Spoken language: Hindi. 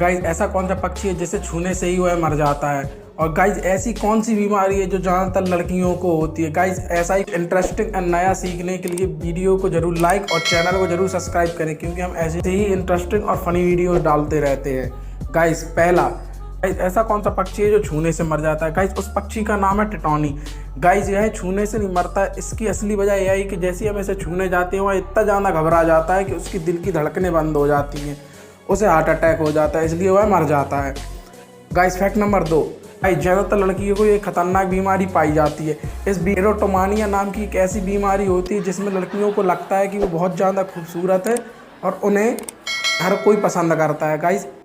गाइज ऐसा कौन सा पक्षी है जिसे छूने से ही वह मर जाता है? और गाइज ऐसी कौन सी बीमारी है जो ज़्यादातर लड़कियों को होती है? गाइज ऐसा ही इंटरेस्टिंग और नया सीखने के लिए वीडियो को जरूर लाइक और चैनल को जरूर सब्सक्राइब करें, क्योंकि हम ऐसे ही इंटरेस्टिंग और फनी वीडियो डालते रहते हैं। गाइज पहला, गाइज ऐसा कौन सा पक्षी है जो छूने से मर जाता है? गाइज उस पक्षी का नाम है टिटौनी। गाइज यह छूने से नहीं मरता है। इसकी असली वजह यह है कि जैसे हम इसे छूने जाते हैं वह इतना ज़्यादा घबरा जाता है कि उसकी दिल की धड़कनें बंद हो जाती हैं, उसे हार्ट अटैक हो जाता है, इसलिए वह मर जाता है। गाइस फैक्ट नंबर 2, गाइस ज़्यादातर लड़कियों को ये खतरनाक बीमारी पाई जाती है। इस एरोटोमानिया नाम की एक ऐसी बीमारी होती है जिसमें लड़कियों को लगता है कि वो बहुत ज़्यादा खूबसूरत है और उन्हें हर कोई पसंद करता है। गाइस